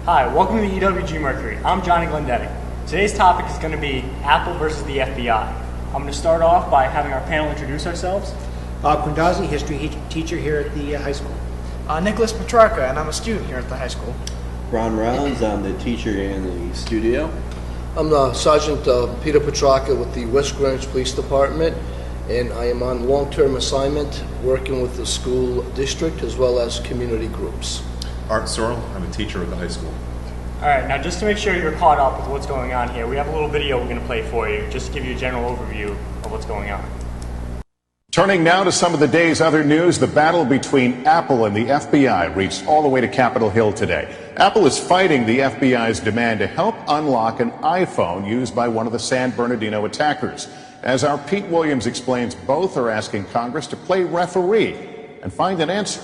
Hi, welcome to the EWG Mercury. I'm Johnny Glendetti. Today's topic is going to be Apple versus the FBI. I'm going to start off by having our panel introduce ourselves. Quindazi, history teacher here at the high school. Nicholas Petrarca, and I'm a student here at the high school. Ron Rounds, I'm the teacher in the studio. I'm Sergeant Peter Petrarca with the West Greenwich Police Department, and I am on long-term assignment working with the school district as well as community groups. Art Sorrell, I'm a teacher at the high school. All right, now just to make sure you're caught up with what's going on here, we have a little video we're going to play for you, just to give you a general overview of what's going on. Turning now to some of the day's other news, the battle between Apple and the FBI reached all the way to Capitol Hill today. Apple is fighting the FBI's demand to help unlock an iPhone used by one of the San Bernardino attackers. As our Pete Williams explains, both are asking Congress to play referee and find an answer.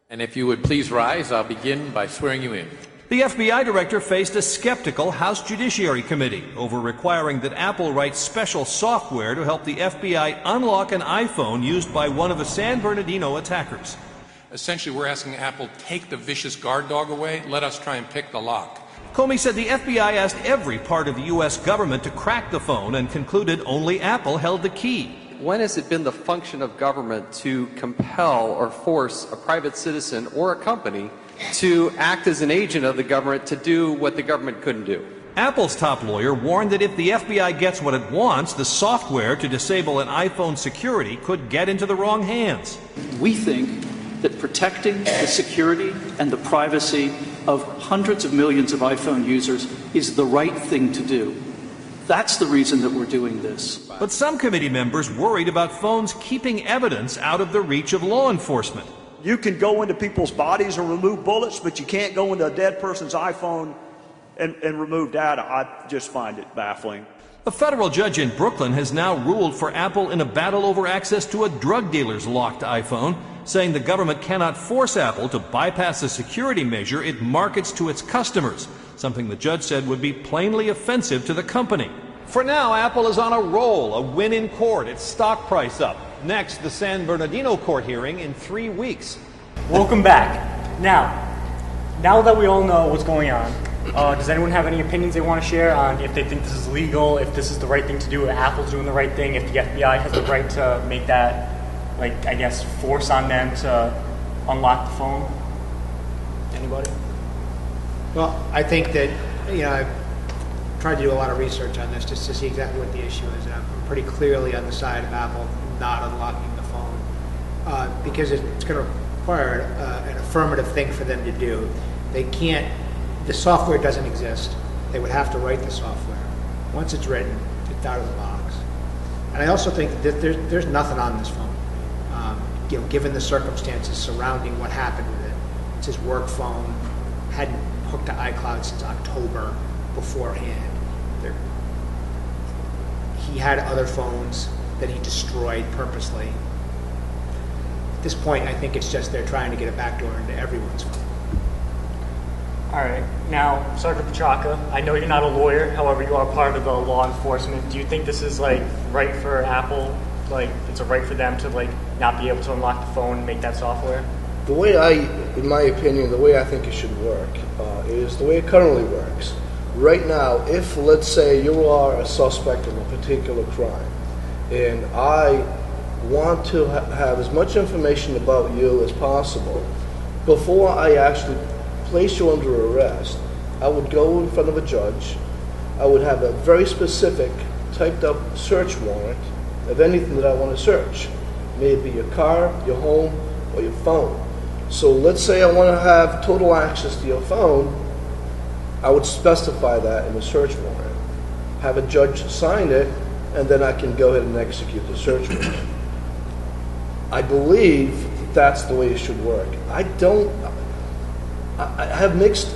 And if you would please rise, I'll begin by swearing you in. The FBI director faced a skeptical House Judiciary Committee over requiring that Apple write special software to help the FBI unlock an iPhone used by one of the San Bernardino attackers. Essentially, we're asking Apple, take the vicious guard dog away, let us try and pick the lock. Comey said the FBI asked every part of the U.S. government to crack the phone and concluded only Apple held the key. When has it been the function of government to compel or force a private citizen or a company to act as an agent of the government to do what the government couldn't do? Apple's top lawyer warned that if the FBI gets what it wants, the software to disable an iPhone security could get into the wrong hands. We think that protecting the security and the privacy of hundreds of millions of iPhone users is the right thing to do. That's the reason that we're doing this. But some committee members worried about phones keeping evidence out of the reach of law enforcement. You can go into people's bodies and remove bullets, but you can't go into a dead person's iPhone and remove data. I just find it baffling. A federal judge in Brooklyn has now ruled for Apple in a battle over access to a drug dealer's locked iPhone, saying the government cannot force Apple to bypass a security measure it markets to its customers, something the judge said would be plainly offensive to the company. For now, Apple is on a roll, a win in court, its stock price up. Next, the San Bernardino court hearing in 3 weeks. Welcome back. Now that we all know what's going on, does anyone have any opinions they want to share on if they think this is legal, if this is the right thing to do, if Apple's doing the right thing, if the FBI has the right to make that, force on them to unlock the phone? Anybody? Well, I think that, I've tried to do a lot of research on this just to see exactly what the issue is. And I'm pretty clearly on the side of Apple not unlocking the phone because it's going to require an affirmative thing for them to do. They can't, the software doesn't exist. They would have to write the software. Once it's written, it's out of the box. And I also think that there's nothing on this phone. Given the circumstances surrounding what happened with it. It's his work phone, hadn't hooked to iCloud since October beforehand. He had other phones that he destroyed purposely. At this point, I think it's just they're trying to get a backdoor into everyone's phone. All right. Now, Sergeant Petrarca, I know you're not a lawyer, however, you are part of the law enforcement. Do you think this is right for Apple? It's a right for them to not be able to unlock the phone and make that software? The way in my opinion, the way I think it should work is the way it currently works. Right now, if let's say you are a suspect in a particular crime, and I want to have as much information about you as possible before I actually place you under arrest, I would go in front of a judge. I would have a very specific typed up search warrant of anything that I want to search. Maybe your car, your home, or your phone. So let's say I want to have total access to your phone, I would specify that in the search warrant. Have a judge sign it, and then I can go ahead and execute the search warrant. I believe that's the way it should work. I have mixed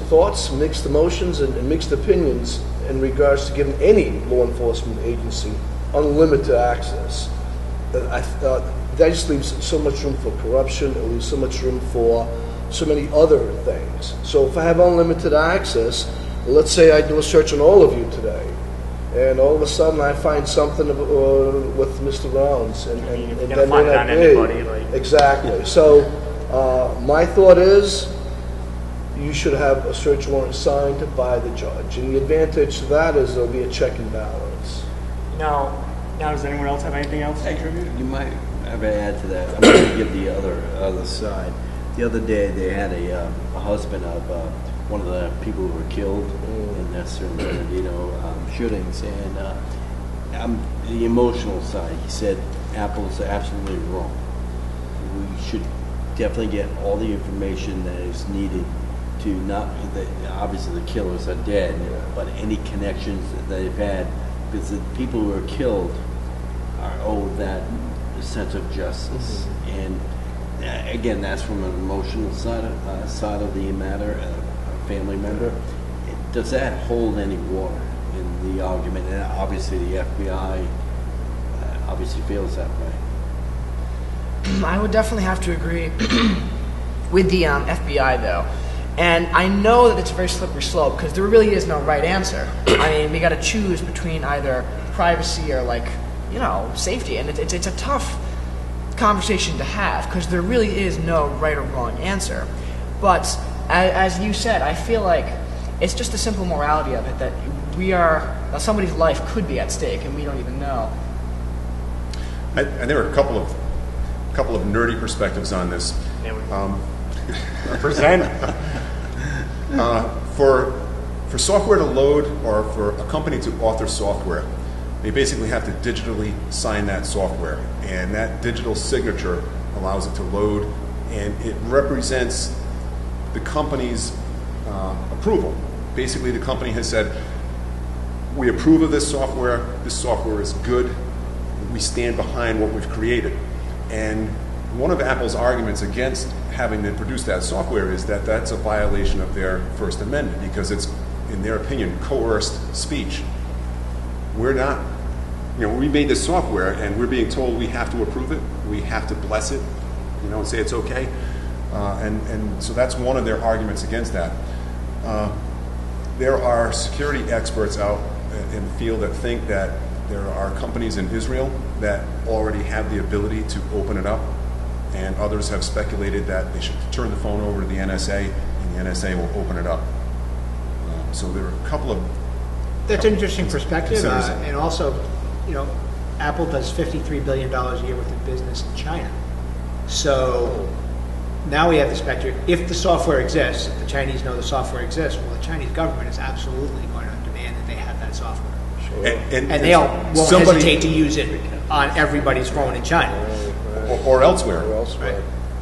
thoughts, mixed emotions, and mixed opinions in regards to giving any law enforcement agency unlimited access. That just leaves so much room for corruption. It leaves so much room for so many other things. So if I have unlimited access, let's say I do a search on all of you today, and all of a sudden I find something with Mr. Rounds, and then find it on anybody, exactly. So my thought is, you should have a search warrant signed by the judge. And the advantage to that is there'll be a check and balance. Now, does anyone else have anything else to contribute? You might have to add to that. I'm going to give the other side. The other day, they had a husband of one of the people who were killed in the San Bernardino shootings, and the emotional side. He said Apple's absolutely wrong. We should definitely get all the information that is needed to not. Obviously, the killers are dead, but any connections that they've had, because the people who are killed are owed that sense of justice. And again, that's from an emotional side of the matter, a family member. Does that hold any water in the argument? And obviously, the FBI obviously feels that way. I would definitely have to agree with the FBI, though. And I know that it's a very slippery slope because there really is no right answer. I mean, we got to choose between either privacy or, safety. And it's a tough conversation to have because there really is no right or wrong answer. But as you said, I feel like it's just the simple morality of it that somebody's life could be at stake and we don't even know. And there are a couple of nerdy perspectives on this. Present. For software to load or for a company to author software, they basically have to digitally sign that software, and that digital signature allows it to load, and it represents the company's approval. Basically, the company has said, we approve of this software is good, we stand behind what we've created. And one of Apple's arguments against having to produce that software is that that's a violation of their First Amendment because it's, in their opinion, coerced speech. We're not, we made this software and we're being told we have to approve it, we have to bless it, and say it's okay. And so that's one of their arguments against that. There are security experts out in the field that think that there are companies in Israel that already have the ability to open it up, and others have speculated that they should turn the phone over to the NSA, and the NSA will open it up. So there are a couple of... That's an interesting perspective, and also, Apple does $53 billion a year worth of business in China. So now we have the specter. If the software exists, if the Chinese know the software exists, well, the Chinese government is absolutely going to demand that they have that software. Sure. And they won't hesitate to use it on everybody's phone in China. Or elsewhere. Right.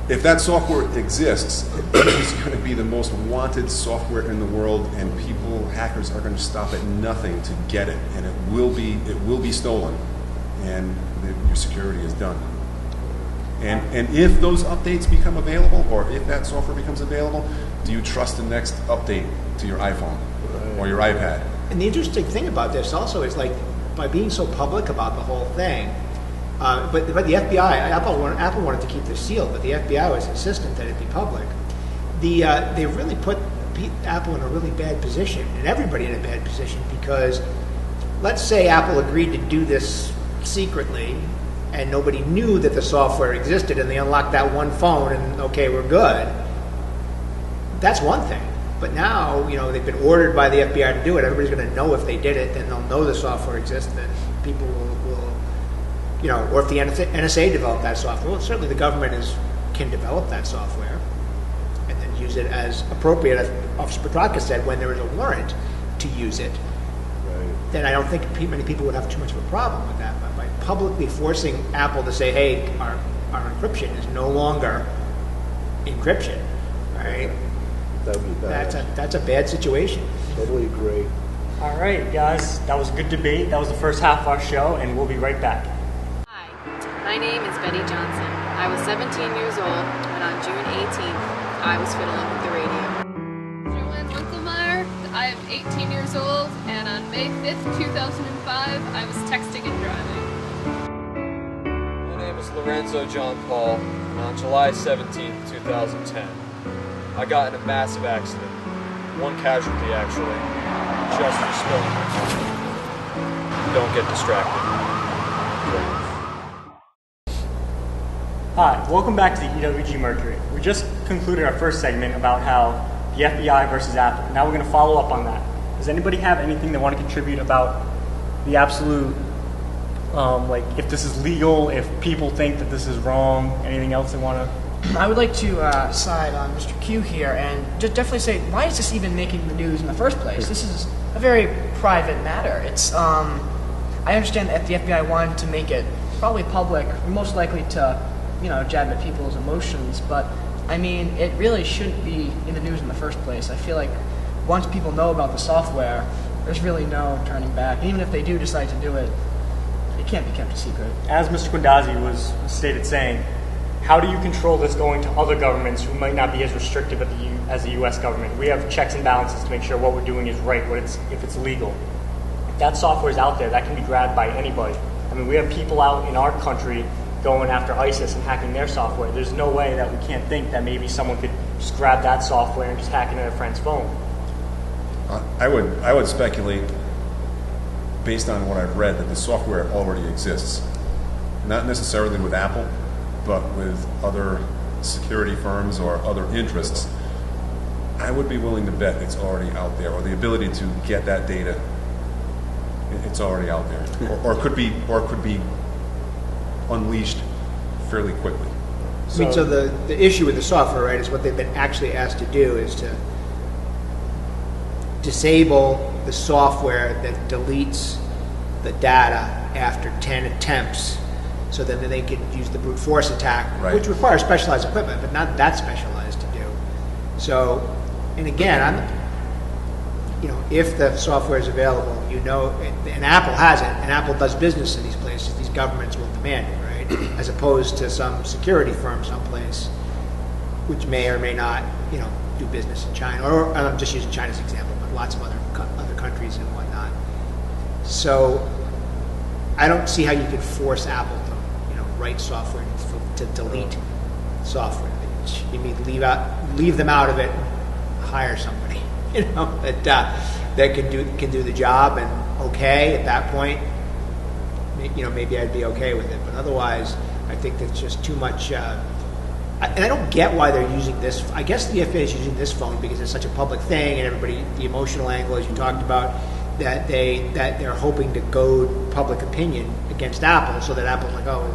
If that software exists, it's going to be the most wanted software in the world, and hackers are going to stop at nothing to get it, and it will be stolen, and your security is done. And if those updates become available, or if that software becomes available, do you trust the next update to your iPhone or your iPad? And the interesting thing about this also is, by being so public about the whole thing, but the FBI, Apple wanted to keep this sealed, but the FBI was insistent that it be public. They really put Apple in a really bad position, and everybody in a bad position, because let's say Apple agreed to do this secretly, and nobody knew that the software existed, and they unlocked that one phone, and okay, we're good. That's one thing. But now, they've been ordered by the FBI to do it. Everybody's going to know if they did it, then they'll know the software exists, then people will or if the NSA developed that software, well, certainly the government can develop that software and then use it as appropriate, as Officer Petrarca said, when there is a warrant to use it. Right. Then I don't think many people would have too much of a problem with that. But by publicly forcing Apple to say, hey, our encryption is no longer encryption, right? That would be bad. That's a bad situation. Totally agree. All right, guys, that was a good debate. That was the first half of our show, and we'll be right back. Hi, my name is Betty Johnson. I was 17 years old when on June 18th, I was fiddling with the radio. Joanne Winkelmeyer, I am 18 years old, and on May 5th, 2005, I was texting and driving. My name is Lorenzo John Paul, and on July 17th, 2010, I got in a massive accident. One casualty, actually, just for spilling my coffee. Don't get distracted. Hi, welcome back to the EWG Mercury. We just concluded our first segment about how the FBI versus Apple. Now we're going to follow up on that. Does anybody have anything they want to contribute about the absolute, like if this is legal, if people think that this is wrong, anything else they want to? I would like to side on Mr. Q here and just definitely say, why is this even making the news in the first place? This is a very private matter. It's I understand that the FBI wanted to make it probably public, most likely to, jab at people's emotions, but I mean, it really shouldn't be in the news in the first place. I feel like once people know about the software, there's really no turning back. Even if they do decide to do it, it can't be kept a secret. As Mr. Quindazzi was stated saying, how do you control this going to other governments who might not be as restrictive as the U.S. government? We have checks and balances to make sure what we're doing is right, if it's legal. If that software is out there, that can be grabbed by anybody. I mean, we have people out in our country going after ISIS and hacking their software. There's no way that we can't think that maybe someone could just grab that software and just hack into their friend's phone. I would speculate, based on what I've read, that the software already exists. Not necessarily with Apple, but with other security firms or other interests. I would be willing to bet it's already out there, or the ability to get that data, it's already out there, or could be unleashed fairly quickly. So the issue with the software, right, is what they've been actually asked to do is to disable the software that deletes the data after 10 attempts, so that then they can use the brute force attack, right, which requires specialized equipment, but not that specialized to do. So, and again, if the software is available, and Apple has it, and Apple does business in these places, these governments will demand it, right? As opposed to some security firm someplace, which may or may not, do business in China, or I'm just using China as an example, but lots of other countries and whatnot. So, I don't see how you could force Apple to, write software to delete software. You mean leave them out of it, and hire somebody, that can do the job, and okay at that point, maybe I'd be okay with it. But otherwise, I think that's just too much. And I don't get why they're using this. I guess the FAA is using this phone because it's such a public thing, and everybody, the emotional angle, as you talked about, that they're hoping to goad public opinion against Apple, so that Apple's like, oh,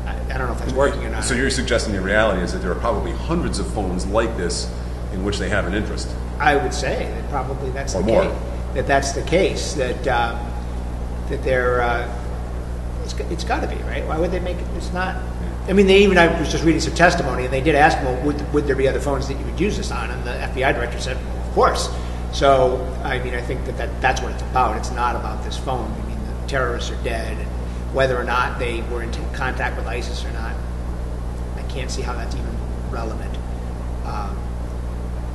I don't know if that's working or not. So you're suggesting the reality is that there are probably hundreds of phones like this in which they have an interest. I would say that probably that's or the more. case. That's the case. That they're. It's got to be, right? Why would they make it? It's not. I mean, I was just reading some testimony, and they did ask them, well, would there be other phones that you would use this on? And the FBI director said, well, of course. So, I mean, I think that's what it's about. It's not about this phone. I mean, the terrorists are dead, and whether or not they were in contact with ISIS or not, I can't see how that's even relevant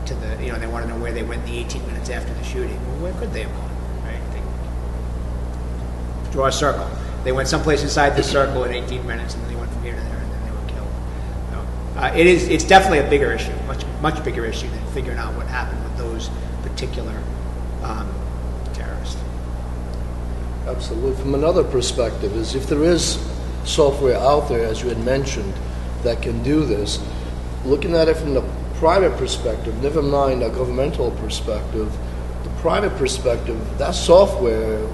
to the, they want to know where they went in the 18 minutes after the shooting. Well, where could they have gone, right? Draw a circle. They went someplace inside the circle in 18 minutes, and then they went from here to there, and then they were killed. So, it's definitely a bigger issue, much bigger issue than figuring out what happened with those particular terrorists. Absolutely. From another perspective is if there is software out there, as you had mentioned, that can do this, looking at it from the private perspective, never mind a governmental perspective, the private perspective, that software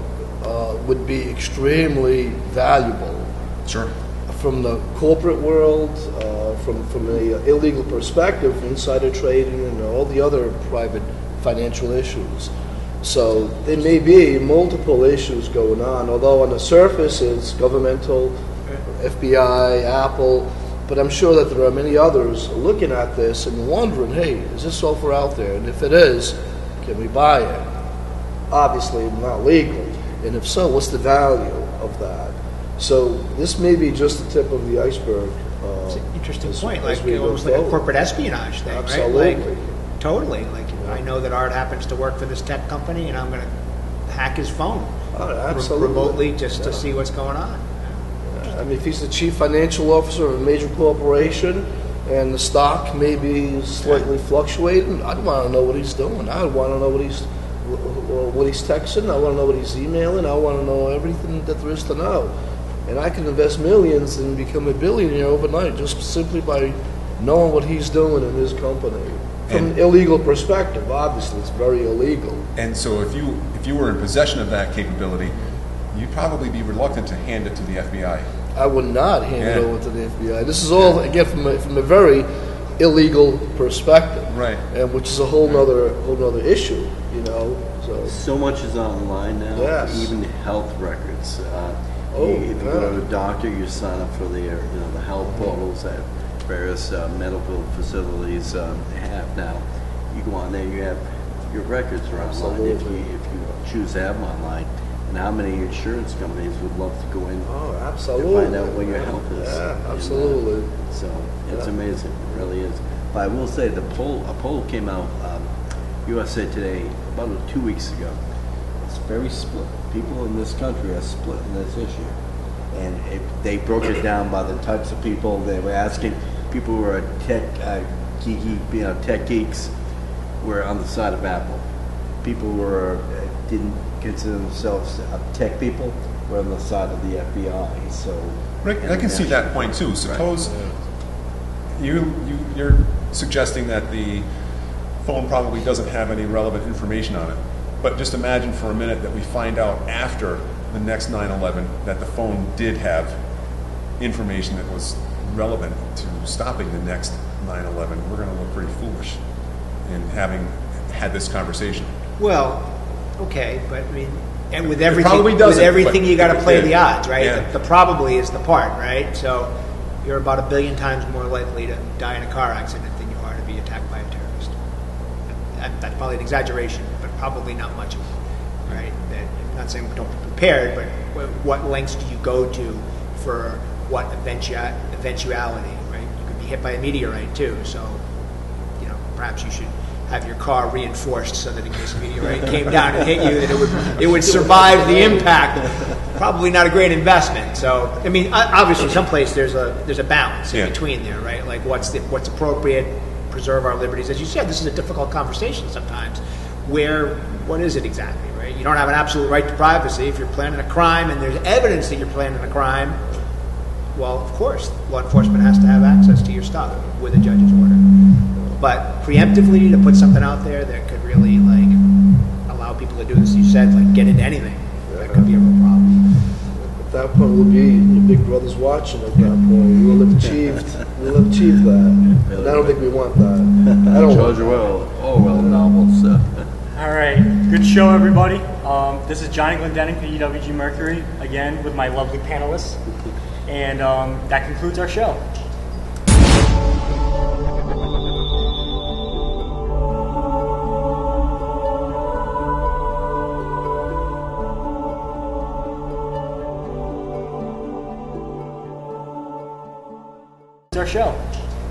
would be extremely valuable. Sure. From the corporate world, from the illegal perspective, insider trading and all the other private financial issues. So there may be multiple issues going on, although on the surface it's governmental, FBI, Apple, but I'm sure that there are many others looking at this and wondering, hey, is this software out there? And if it is, can we buy it? Obviously not legal. And if so, what's the value of that? So this may be just the tip of the iceberg. It's an interesting point. Like it was like a corporate espionage thing, Absolutely. right? Like, totally. Like I know that Art happens to work for this tech company, and I'm going to hack his phone remotely just to see what's going on. I mean, if he's the chief financial officer of a major corporation and the stock may be slightly fluctuating, I'd want to know what he's doing. I'd want to know what he's texting. I want to know what he's emailing. I want to know everything that there is to know. And I can invest millions and become a billionaire overnight just simply by knowing what he's doing in his company. From an illegal perspective, obviously, it's very illegal. And so if you were in possession of that capability, you'd probably be reluctant to hand it to the FBI. I would not hand it over to the FBI. This is all, again, from a very illegal perspective. Right. And which is a whole nother issue, you know. So much is online now, even health records. If you go to a doctor, you sign up for the health portals that various medical facilities have now. You go on there, you have your records are online if you choose to have them online. And how many insurance companies would love to go in absolutely. to find out what your health is? Yeah, absolutely. So it's amazing, it really is. But I will say a poll came out, USA Today, about 2 weeks ago. It's very split. People in this country are split in this issue. And they broke it down by the types of people. They were asking people who are tech geeks were on the side of Apple. People who didn't consider themselves tech people were on the side of the FBI. So Rick, I can see that point too. Suppose you're suggesting that the phone probably doesn't have any relevant information on it. But just imagine for a minute that we find out after the next 9/11 that the phone did have information that was relevant to stopping the next 9/11. We're going to look pretty foolish in having had this conversation. Well, okay, but I mean, and with everything, you got to play the odds, right? Yeah. The probably is the part, right? So you're about 1 billion times more likely to die in a car accident than you are to be attacked by a terrorist. That's probably an exaggeration, but probably not much of it, right? I'm not saying don't be prepared, but what lengths do you go to for what eventuality, right? You could be hit by a meteorite too, so perhaps you should have your car reinforced so that in case a meteorite came down and hit you, that it would survive the impact. Probably not a great investment. So I mean, obviously, someplace there's a balance in between there, right? Like what's appropriate, preserve our liberties. As you said, this is a difficult conversation sometimes. What is it exactly, right? You don't have an absolute right to privacy if you're planning a crime and there's evidence that you're planning a crime. Well, of course, law enforcement has to have access to your stuff with a judge's order. But preemptively, to put something out there that could really allow people to do this, you said, get into anything, that could be a real problem. At that point, we'll be your big brothers watching. At that point, we'll have achieved that. And I don't think we want that. I don't George Orwell novels. All right, good show, everybody. This is Johnny Glendenning from EWG Mercury, again with my lovely panelists. And that concludes our show. Our show.